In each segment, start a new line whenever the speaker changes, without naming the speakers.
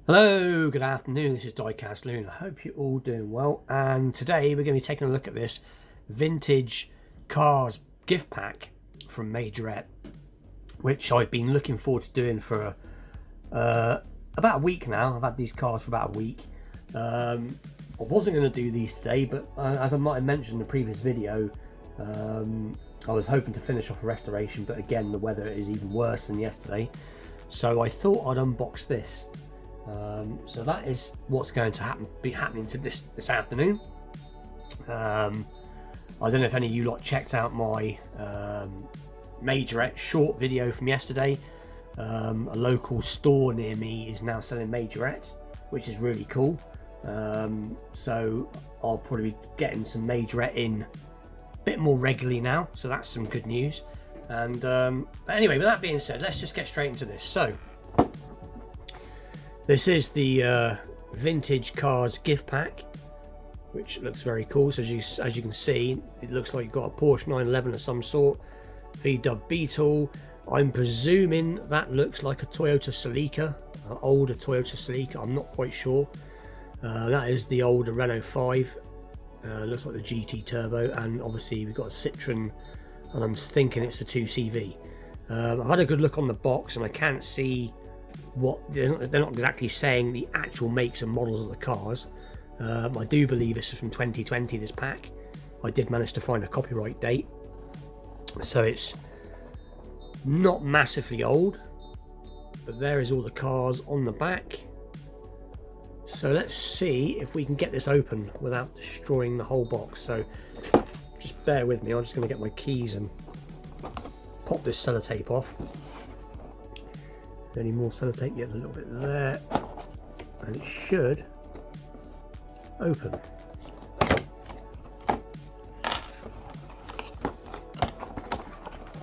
Hello, good afternoon, this is Diecast Loon. I hope you're all doing well, and today we're going to be taking a look at this vintage cars gift pack from Majorette, which I've been looking forward to doing for about a week now. I've had these cars for about a week. I wasn't going to do these today, but as I might have mentioned in the previous video, I was hoping to finish off a restoration, but again the weather is even worse than yesterday, so I thought I'd unbox this. So that is what's going to be happening to this afternoon. I don't know if any of you lot checked out my Majorette short video from yesterday. A local store near me is now selling Majorette, which is really cool. So I'll probably be getting some Majorette in a bit more regularly now, so that's some good news. And but anyway, with that being said, let's just get straight into this. So this is the vintage cars gift pack, which looks very cool. So as you can see, it looks like you've got a Porsche 911 of some sort, VW Beetle. I'm presuming that looks like a Toyota Celica, an older Toyota Celica. I'm not quite sure. That is the older Renault 5. Looks like the GT Turbo, and obviously we've got a Citroen, and I'm thinking it's a 2CV. I've had a good look on the box, and I can't see what they're not exactly saying the actual makes and models of the cars. I do believe this is from 2020, this pack. I did manage to find a copyright date, so it's not massively old, but there is all the cars on the back. So let's see if we can get this open without destroying the whole box. So just bear with me, I'm just going to get my keys and pop this sellotape off. Any more sellotape? Yet a little bit there, and it should open.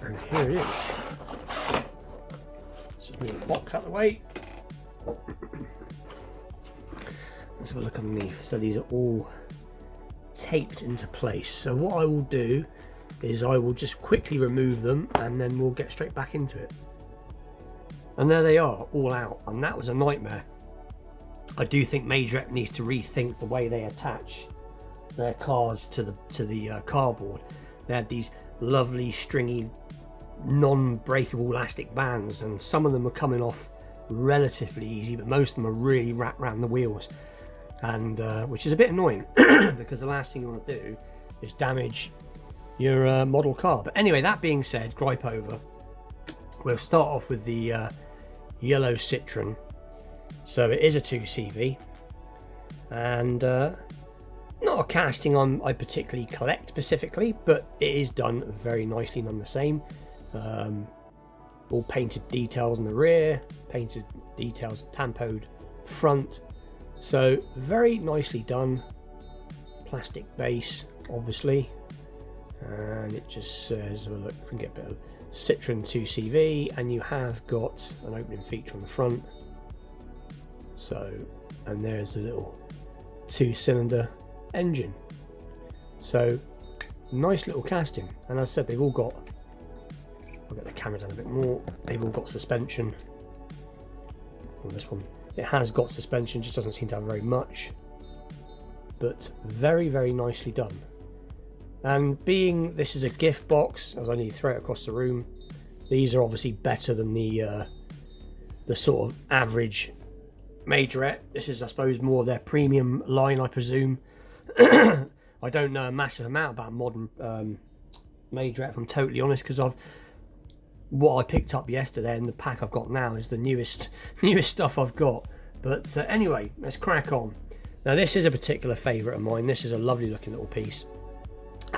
And here it is. Let's just move the box out of the way. Let's have a look underneath. So these are all taped into place. So what I will do is I will just quickly remove them, and then we'll get straight back into it. And there they are, all out, and that was a nightmare. I do think Majorette needs to rethink the way they attach their cars to the cardboard. They had these lovely stringy non-breakable elastic bands, and some of them are coming off relatively easy, but most of them are really wrapped around the wheels, and which is a bit annoying because the last thing you want to do is damage your model car. But anyway, that being said, gripe over. We'll start off with the yellow Citroen. So it is a 2CV, and not a casting I particularly collect specifically, but it is done very nicely none the same. All painted details in the rear, painted details tampoed front, so very nicely done. Plastic base obviously, and it just says, look, we can get a bit of Citroen 2CV, and you have got an opening feature on the front. So, and there's a little 2-cylinder engine. So nice little casting, and as I said, they've all got, I'll get the camera down a bit more, they've all got suspension. On this one it has got suspension, just doesn't seem to have very much, but very nicely done. And being this is a gift box, as I need to throw it across the room, these are obviously better than the sort of average Majorette. This is, I suppose, more of their premium line, I presume. I don't know a massive amount about modern Majorette, if I'm totally honest, because what I picked up yesterday and the pack I've got now is the newest stuff I've got. But anyway, let's crack on. Now this is a particular favourite of mine. This is a lovely looking little piece,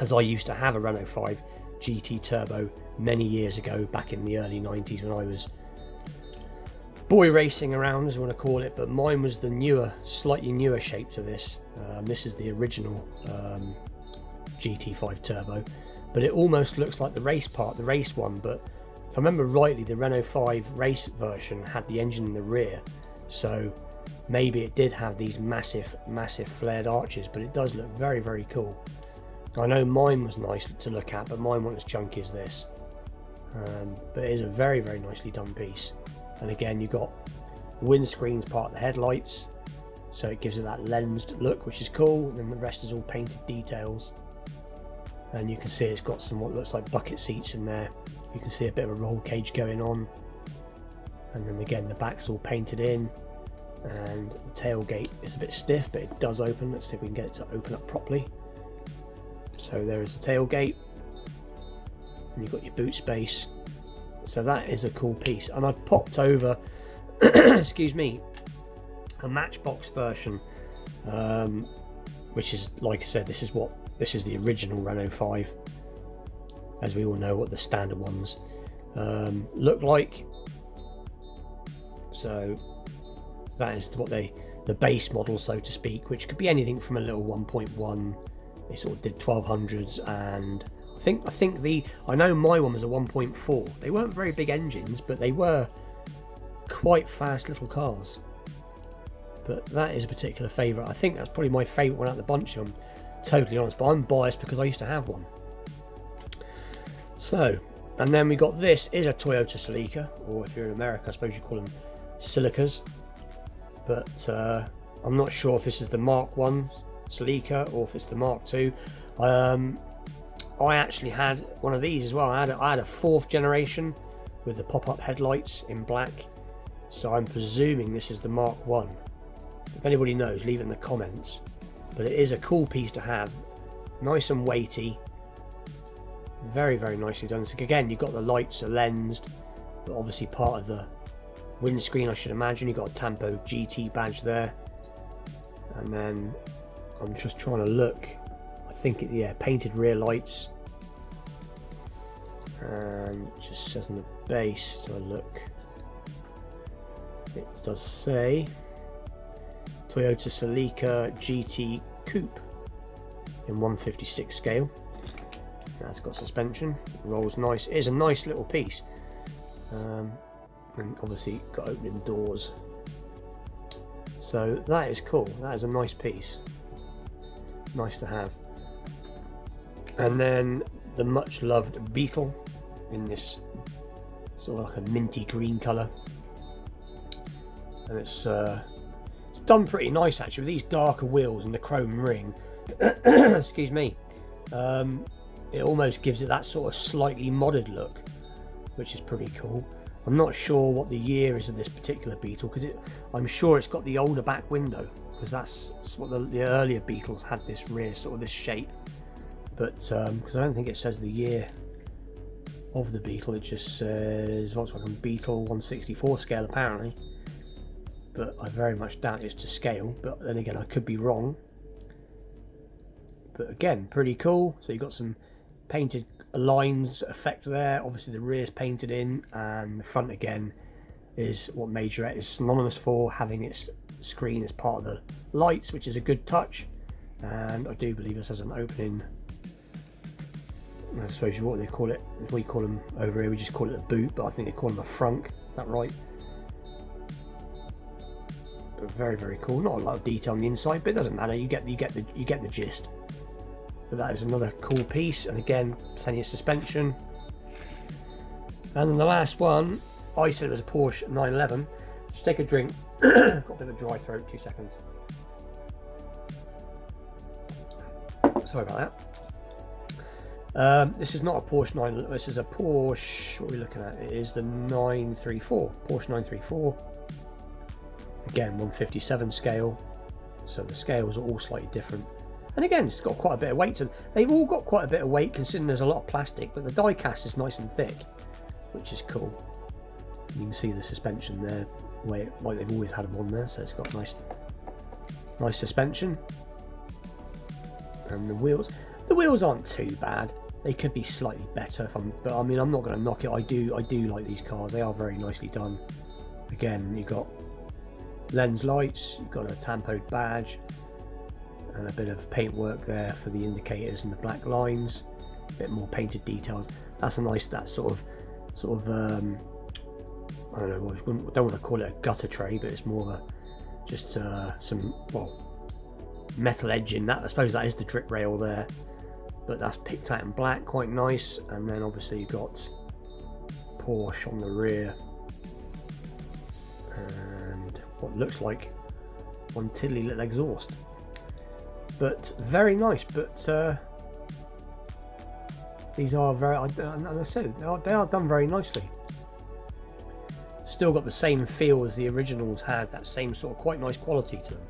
as I used to have a Renault 5 GT Turbo many years ago, back in the early 90s when I was boy racing around, as you want to call it, but mine was the newer, slightly newer shape to this. This is the original GT5 Turbo, but it almost looks like the race one, but if I remember rightly, the Renault 5 race version had the engine in the rear, so maybe it did have these massive flared arches, but it does look very cool. I know mine was nice to look at, but mine wasn't as chunky as this. But it is a very nicely done piece. And again, you've got windscreen's part of the headlights, so it gives it that lensed look, which is cool. And then the rest is all painted details, and you can see it's got some what looks like bucket seats in there. You can see a bit of a roll cage going on, and then again the back's all painted in, and the tailgate is a bit stiff, but it does open. Let's see if we can get it to open up properly. So there is the tailgate, and you've got your boot space. So that is a cool piece. And I've popped over excuse me, a Matchbox version, which is, like I said, this is the original Renault 5, as we all know what the standard ones look like. So that is what the base model, so to speak, which could be anything from a little 1.1. They sort of did 1200s, and I know my one was a 1.4. They weren't very big engines, but they were quite fast little cars. But that is a particular favourite. I think that's probably my favourite one out of the bunch, if I'm totally honest, but I'm biased because I used to have one. So, and then we got, this is a Toyota Celica, or if you're in America I suppose you call them Celicas, but I'm not sure if this is the Mark 1 Celica or if it's the Mark 2. I actually had one of these as well. I had a 4th generation with the pop-up headlights in black, so I'm presuming this is the Mark 1. If anybody knows, leave it in the comments. But it is a cool piece to have, nice and weighty, very, very nicely done. So again, you've got the lights are lensed, but obviously part of the windscreen, I should imagine. You've got a Tampo GT badge there, and then I'm just trying to look. I think yeah, painted rear lights, and it just says on the base. So look, it does say Toyota Celica GT Coupe in 1/56 scale. That's got suspension, it rolls nice. It is a nice little piece, and obviously got opening doors. So that is cool. That is a nice piece, nice to have. And then the much loved Beetle in this sort of like a minty green colour, and it's done pretty nice actually with these darker wheels and the chrome ring. Excuse me. It almost gives it that sort of slightly modded look, which is pretty cool. I'm not sure what the year is of this particular Beetle, because I'm sure it's got the older back window, because that's what the earlier Beetles had, this rear sort of this shape. But because I don't think it says the year of the Beetle, it just says Volkswagen Beetle 1/64 scale apparently, but I very much doubt it's to scale. But then again, I could be wrong. But again, pretty cool. So you've got some painted lines effect there. Obviously the rear's painted in, and the front again is what Majorette is synonymous for, having its screen as part of the lights, which is a good touch. And I do believe this has an opening, I suppose what they call it, we call them over here, we just call it a boot, but I think they call them a frunk. Is that right? But very, very cool. Not a lot of detail on the inside, but it doesn't matter. You get the gist. But that is another cool piece, and again, plenty of suspension. And then the last one, I said it was a Porsche 911. Just take a drink. Got a bit of a dry throat. 2 seconds. Sorry about that. This is not a Porsche 9. This is a Porsche. What are we looking at? It is the 934. Porsche 934. Again, 1/57 scale. So the scales are all slightly different. And again, it's got quite a bit of weight to them. They've all got quite a bit of weight considering there's a lot of plastic, but the die cast is nice and thick, which is cool. You can see the suspension there, like they've always had them on there, so it's got nice suspension. And the wheels aren't too bad. They could be slightly better, but I mean, I'm not going to knock it. I do like these cars. They are very nicely done. Again, you've got lens lights, you've got a tampoed badge, and a bit of paintwork there for the indicators and the black lines. A bit more painted details. That's a nice, that sort of I don't know, I don't want to call it a gutter tray, but it's more of a just some metal edging. That, I suppose that is the drip rail there, but that's picked out in black, quite nice. And then obviously you've got Porsche on the rear, and what looks like one tiddly little exhaust. But very nice. But these are very, and I said, they are done very nicely. Still got the same feel as the originals had, that same sort of quite nice quality to them.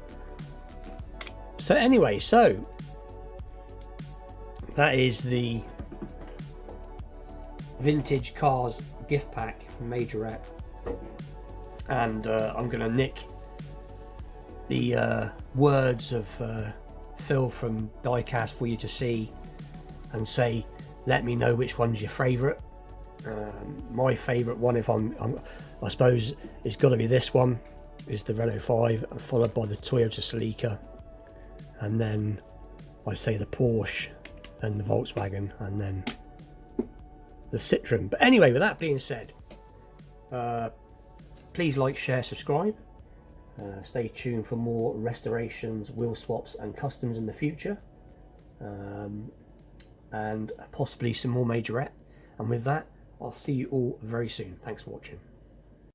So anyway, so that is the vintage cars gift pack from Majorette, and I'm going to nick the words of Phil from Diecast for you to see and say, let me know which one's your favourite. My favourite one, if I suppose it's got to be this one, is the Renault 5, followed by the Toyota Celica, and then I say the Porsche, then the Volkswagen, and then the Citroen. But anyway, with that being said, please like, share, subscribe. Stay tuned for more restorations, wheel swaps and customs in the future, and possibly some more majorette. And with that, I'll see you all very soon. Thanks for watching.